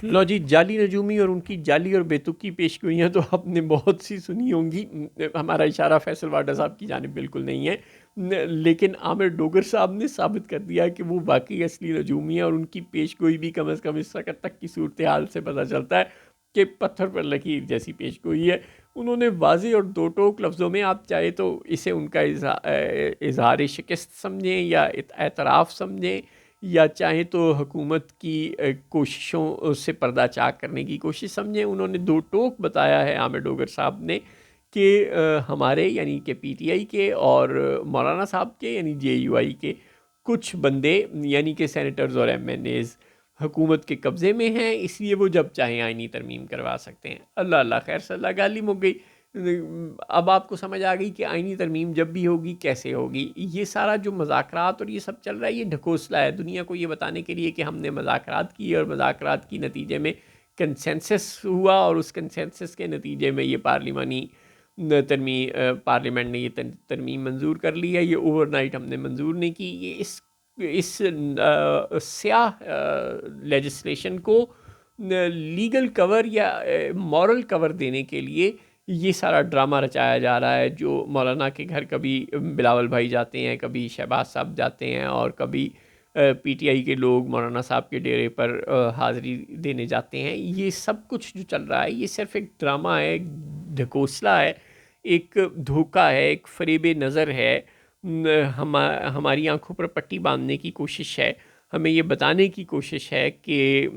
لو جی، جعلی نجومی اور ان کی جعلی اور بیتکی پیشگوئیاں تو آپ نے بہت سی سنی ہوں گی. ہمارا اشارہ فیصل واڈا صاحب کی جانب بالکل نہیں ہے، لیکن عامر ڈوگر صاحب نے ثابت کر دیا کہ وہ واقعی اصلی نجومی ہیں، اور ان کی پیشگوئی بھی کم از کم اس وقت تک کی صورتحال سے پتہ چلتا ہے کہ پتھر پر لکیر جیسی پیشگوئی ہے. انہوں نے واضح اور دو ٹوک لفظوں میں، آپ چاہے تو اسے ان کا اظہار شکست سمجھیں یا اعتراف سمجھیں، یا چاہیں تو حکومت کی کوششوں سے پردہ چاک کرنے کی کوشش سمجھیں، انہوں نے دو ٹوک بتایا ہے عامر ڈوگر صاحب نے کہ ہمارے یعنی کہ پی ٹی آئی کے اور مولانا صاحب کے یعنی جے یو آئی کے کچھ بندے یعنی کہ سینیٹرز اور ایم این ایز حکومت کے قبضے میں ہیں، اس لیے وہ جب چاہیں آئینی ترمیم کروا سکتے ہیں. اللہ اللہ خیر صلی اللہ گالی مک گئی. اب آپ کو سمجھ آ گئی کہ آئینی ترمیم جب بھی ہوگی کیسے ہوگی. یہ سارا جو مذاکرات اور یہ سب چل رہا ہے، یہ ڈھکوسلا ہے دنیا کو یہ بتانے کے لیے کہ ہم نے مذاکرات کیے اور مذاکرات کی نتیجے میں کنسنسس ہوا، اور اس کنسنسس کے نتیجے میں یہ پارلیمنٹ نے یہ ترمیم منظور کر لی ہے. یہ اوور نائٹ ہم نے منظور نہیں کی. یہ اس سیاہ لیجسلیشن کو لیگل کور یا مورل کور دینے کے لیے یہ سارا ڈرامہ رچایا جا رہا ہے، جو مولانا کے گھر کبھی بلاول بھائی جاتے ہیں، کبھی شہباز صاحب جاتے ہیں، اور کبھی پی ٹی آئی کے لوگ مولانا صاحب کے ڈیرے پر حاضری دینے جاتے ہیں. یہ سب کچھ جو چل رہا ہے یہ صرف ایک ڈرامہ ہے، ایک ڈھکوسلا ہے، ایک دھوکہ ہے، ایک فریب نظر ہے. ہماری آنکھوں پر پٹی باندھنے کی کوشش ہے، ہمیں یہ بتانے کی کوشش ہے کہ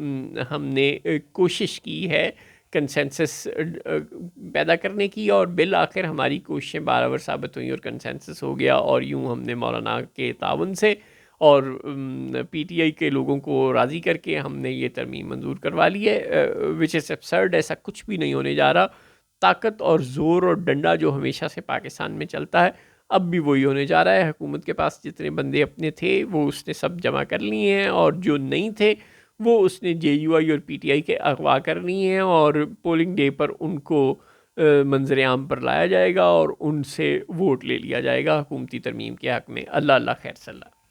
ہم نے کوشش کی ہے کنسنسس پیدا کرنے کی، اور بالآخر ہماری کوششیں برابر ثابت ہوئیں اور کنسنسس ہو گیا. اور یوں ہم نے مولانا کے تعاون سے اور پی ٹی آئی کے لوگوں کو راضی کر کے ہم نے یہ ترمیم منظور کروا لی ہے، وچ از ایبسرڈ. ایسا کچھ بھی نہیں ہونے جا رہا. طاقت اور زور اور ڈنڈا جو ہمیشہ سے پاکستان میں چلتا ہے اب بھی وہی ہونے جا رہا ہے. حکومت کے پاس جتنے بندے اپنے تھے وہ اس نے سب جمع کر لیے ہیں، اور جو نہیں تھے وہ اس نے جے یو آئی اور پی ٹی آئی کے اغوا کر لیے ہیں، اور پولنگ ڈے پر ان کو منظر عام پر لایا جائے گا اور ان سے ووٹ لے لیا جائے گا حکومتی ترمیم کے حق میں. اللہ اللہ خیر صلی اللہ.